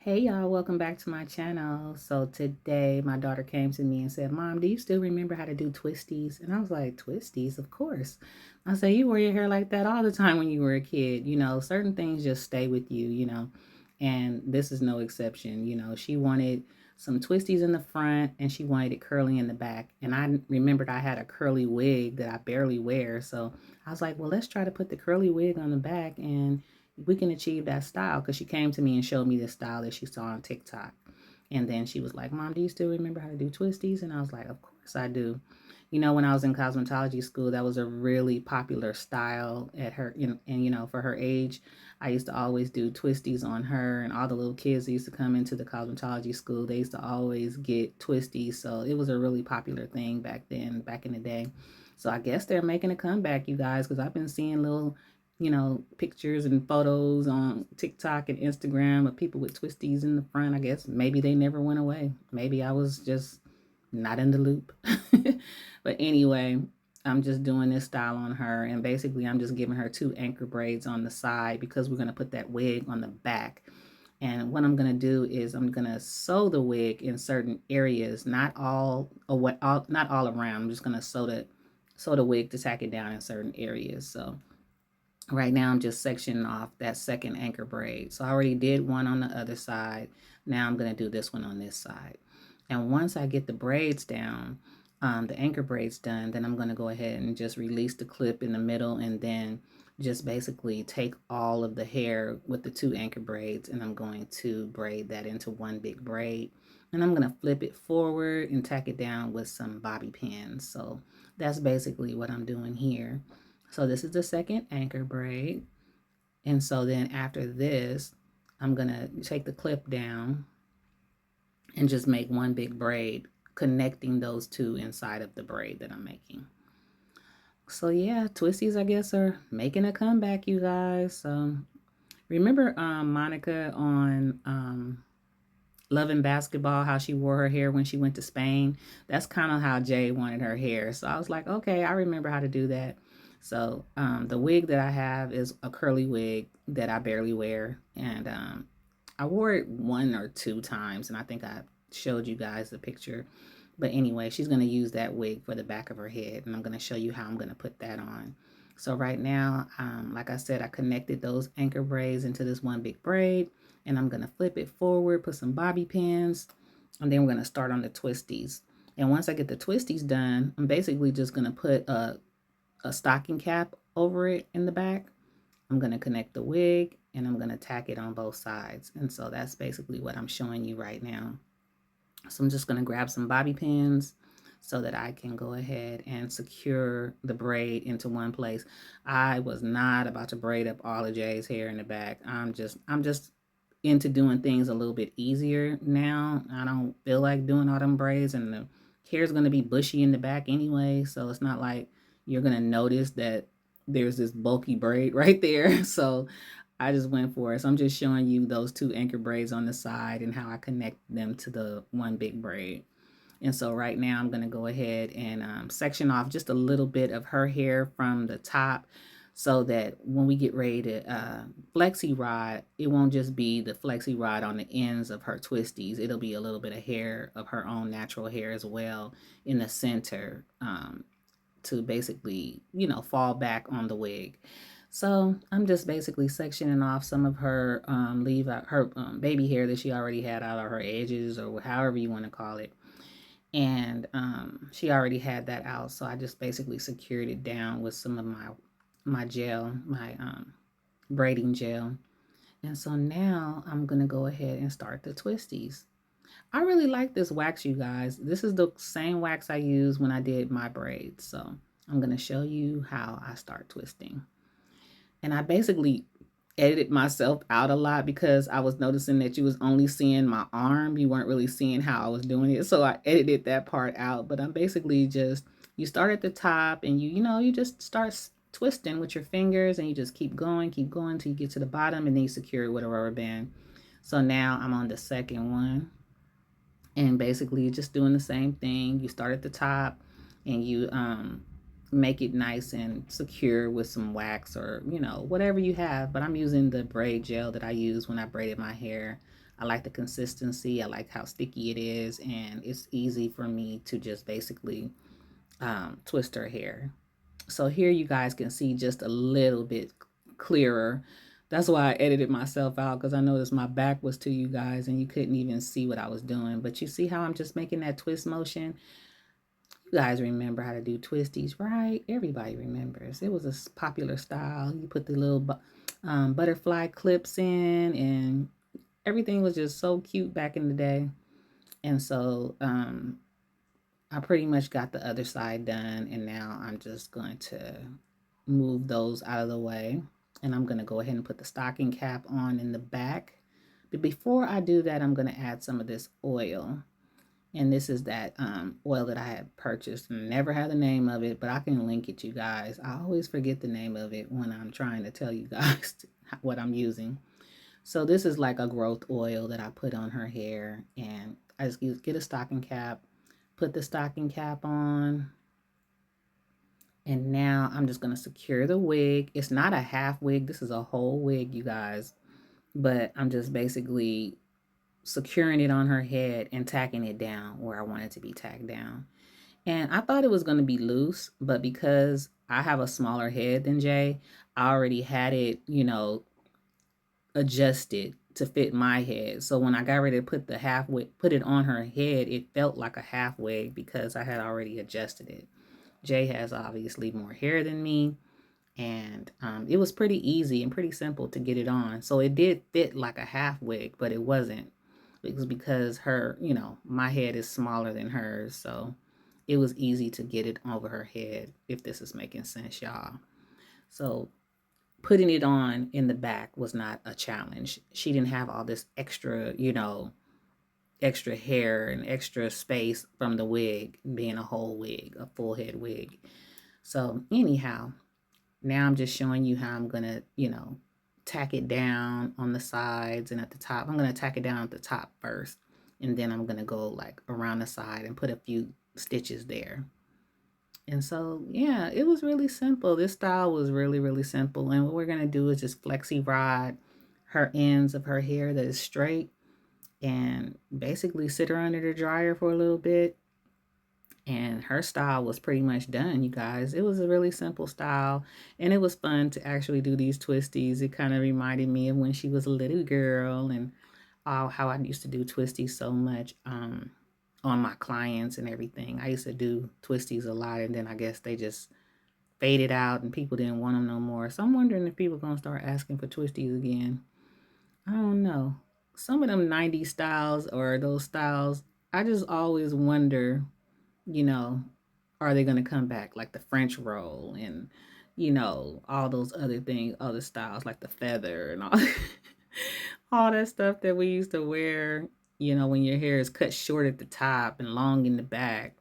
Hey y'all, welcome back to my channel. So today my daughter came to me and said, Mom, do you still remember how to do twisties? And I was like, twisties? Of course. I said, you wear your hair like that all the time when you were a kid. Certain things just stay with you. And this is no exception. She wanted some twisties in the front and she wanted it curly in the back. And I remembered I had a curly wig that I barely wear. So I was like, well, let's try to put the curly wig on the back and we can achieve that style, because she came to me and showed me this style that she saw on TikTok. And then she was like, Mom, do you still remember how to do twisties? And I was like, of course I do. When I was in cosmetology school, that was a really popular style at her. And for her age, I used to always do twisties on her, and all the little kids that used to come into the cosmetology school, they used to always get twisties. So it was a really popular thing back then, back in the day. So I guess they're making a comeback, you guys, because I've been seeing little pictures and photos on TikTok and Instagram of people with twisties in the front. I guess maybe they never went away. Maybe I was just not in the loop. But anyway, I'm just doing this style on her, and basically I'm just giving her two anchor braids on the side because we're going to put that wig on the back. And what I'm going to do is I'm going to sew the wig in certain areas, not all around. I'm just going to sew the wig to tack it down in certain areas. So right now I'm just sectioning off that second anchor braid. So I already did one on the other side. Now I'm going to do this one on this side. And once I get the braids down, the anchor braids done, then I'm going to go ahead and just release the clip in the middle, and then just basically take all of the hair with the two anchor braids, and I'm going to braid that into one big braid. And I'm going to flip it forward and tack it down with some bobby pins. So that's basically what I'm doing here. So this is the second anchor braid. And so then after this, I'm going to take the clip down and just make one big braid connecting those two inside of the braid that I'm making. So yeah, twisties, I guess, are making a comeback, you guys. So remember Monica on Love and Basketball, how she wore her hair when she went to Spain? That's kind of how Jay wanted her hair. So I was like, okay, I remember how to do that. So the wig that I have is a curly wig that I barely wear. And I wore it one or two times, and I think I showed you guys the picture. But anyway, she's going to use that wig for the back of her head, and I'm going to show you how I'm going to put that on. So right now, like I said, I connected those anchor braids into this one big braid, and I'm going to flip it forward, put some bobby pins, and then we're going to start on the twisties. And once I get the twisties done, I'm basically just going to put a stocking cap over it in the back. I'm going to connect the wig, and I'm going to tack it on both sides. And so that's basically what I'm showing you right now. So I'm just going to grab some bobby pins so that I can go ahead and secure the braid into one place. I was not about to braid up all of Jay's hair in the back. I'm just into doing things a little bit easier now. I don't feel like doing all them braids, and the hair's going to be bushy in the back anyway, so it's not like you're going to notice that there's this bulky braid right there. So I just went for it. So I'm just showing you those two anchor braids on the side and how I connect them to the one big braid. And so right now I'm going to go ahead and section off just a little bit of her hair from the top, so that when we get ready to flexi rod, it won't just be the flexi rod on the ends of her twisties. It'll be a little bit of hair of her own natural hair as well in the center, to basically, fall back on the wig. So I'm just basically sectioning off some of her leave out her baby hair that she already had out of her edges, or however you want to call it. And she already had that out, so I just basically secured it down with some of my gel, my braiding gel. And so now I'm gonna go ahead and start the twisties. I really like this wax, you guys. This is the same wax I used when I did my braids. So I'm gonna show you how I start twisting. And I basically edited myself out a lot because I was noticing that you was only seeing my arm. You weren't really seeing how I was doing it. So I edited that part out. But I'm basically just, you start at the top, and you just start twisting with your fingers, and you just keep going till you get to the bottom, and then you secure it with a rubber band. So now I'm on the second one, and basically you're just doing the same thing. You start at the top, and you make it nice and secure with some wax, or whatever you have. But I'm using the braid gel that I used when I braided my hair I like the consistency. I like how sticky it is, and it's easy for me to just basically twist her hair. So here you guys can see just a little bit clearer. That's why I edited myself out, because I noticed my back was to you guys and you couldn't even see what I was doing. But you see how I'm just making that twist motion? You guys remember how to do twisties, right? Everybody remembers. It was a popular style. You put the little butterfly clips in, and everything was just so cute back in the day. And so I pretty much got the other side done, and now I'm just going to move those out of the way. And I'm going to go ahead and put the stocking cap on in the back. But before I do that, I'm going to add some of this oil. And this is that oil that I had purchased and never had the name of it, but I can link it, you guys. I always forget the name of it when I'm trying to tell you guys what I'm using. So this is like a growth oil that I put on her hair, and I just get a stocking cap, put the stocking cap on, and now I'm just going to secure the wig. It's not a half wig. This is a whole wig, you guys. But I'm just basically securing it on her head and tacking it down where I want it to be tacked down. And I thought it was going to be loose, but because I have a smaller head than Jay, I already had it, adjusted to fit my head. So when I got ready to put the half wig, put it on her head, it felt like a half wig because I had already adjusted it. Jay has obviously more hair than me, and it was pretty easy and pretty simple to get it on. So it did fit like a half wig, but it wasn't. It was because her, my head is smaller than hers, so it was easy to get it over her head, if this is making sense, y'all. So putting it on in the back was not a challenge. She didn't have all this extra, extra hair and extra space from the wig being a whole wig, a full head wig. So anyhow, now I'm just showing you how I'm gonna, tack it down on the sides and at the top. I'm gonna tack it down at the top first, and then I'm gonna go like around the side and put a few stitches there. And so, yeah, it was really simple. This style was really, really simple. And what we're gonna do is just flexi rod her ends of her hair that is straight, and basically sit her under the dryer for a little bit. And her style was pretty much done, you guys. It was a really simple style, and it was fun to actually do these twisties. It kind of reminded me of when she was a little girl, and how I used to do twisties so much on my clients and everything. I used to do twisties a lot, and then I guess they just faded out and people didn't want them no more. So I'm wondering if people are going to start asking for twisties again. I don't know. Some of them 90s styles or those styles, I just always wonder, you know, are they going to come back, like the French roll and, all those other things, other styles like the feather and all, all that stuff that we used to wear, when your hair is cut short at the top and long in the back.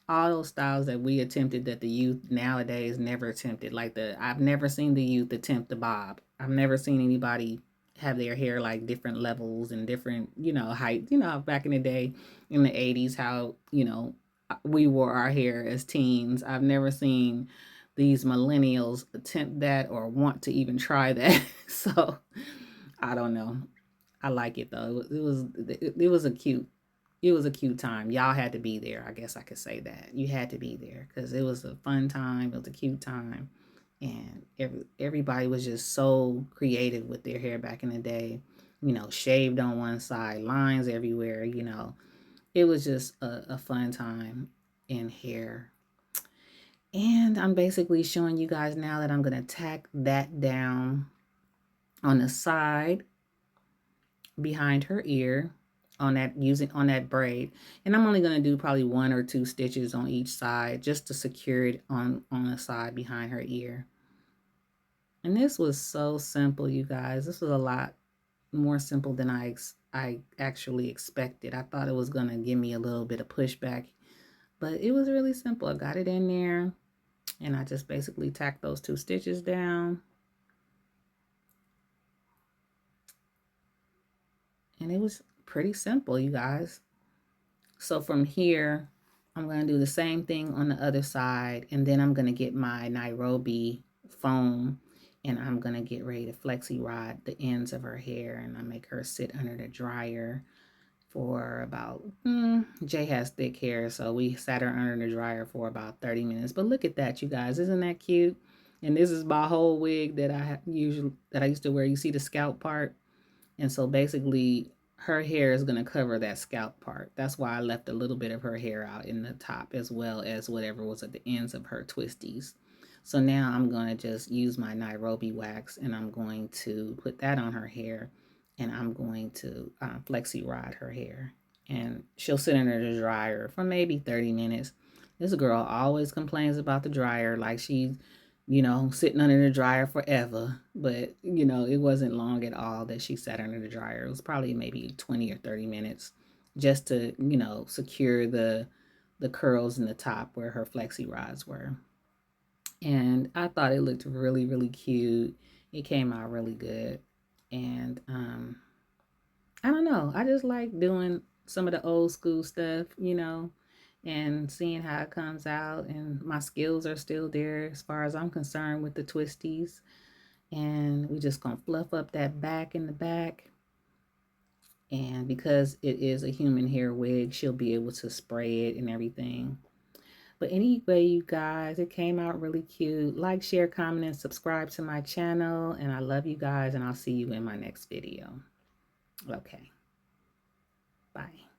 All those styles that we attempted that the youth nowadays never attempted. I've never seen the youth attempt the bob. I've never seen anybody have their hair like different levels and different, height. Back in the day in the 80s, how, we wore our hair as teens. I've never seen these millennials attempt that or want to even try that. So I don't know. I like it though. It was a cute time. Y'all had to be there. I guess I could say that. You had to be there because it was a fun time. It was a cute time. And everybody was just so creative with their hair back in the day. Shaved on one side, lines everywhere. It was just a fun time in hair. And I'm basically showing you guys now that I'm going to tack that down on the side behind her ear on that braid. And I'm only going to do probably 1 or 2 stitches on each side just to secure it on the side behind her ear. And this was so simple, you guys. This was a lot more simple than I actually expected. I thought it was going to give me a little bit of pushback, but it was really simple. I got it in there, and I just basically tacked those 2 stitches down. And it was pretty simple, you guys. So from here, I'm going to do the same thing on the other side, and then I'm going to get my Nairobi foam, And I'm going to get ready to flexi rod the ends of her hair, and I make her sit under the dryer for about, Jay has thick hair, so we sat her under the dryer for about 30 minutes. But look at that, you guys. Isn't that cute? And this is my whole wig that I used to wear. You see the scalp part? And so basically her hair is going to cover that scalp part. That's why I left a little bit of her hair out in the top as well as whatever was at the ends of her twisties. So now I'm going to just use my Nairobi wax and I'm going to put that on her hair, and I'm going to flexi rod her hair. And she'll sit under the dryer for maybe 30 minutes. This girl always complains about the dryer like she's sitting under the dryer forever. But, it wasn't long at all that she sat under the dryer. It was probably maybe 20 or 30 minutes just to, secure the curls in the top where her flexi rods were. And I thought it looked really, really cute. It came out really good. And I don't know. I just like doing some of the old school stuff, and seeing how it comes out. And my skills are still there as far as I'm concerned with the twisties. And we just gonna fluff up that back in the back. And because it is a human hair wig, she'll be able to spray it and everything. But anyway, you guys, it came out really cute. Like, share, comment, and subscribe to my channel. And I love you guys, and I'll see you in my next video. Okay. Bye.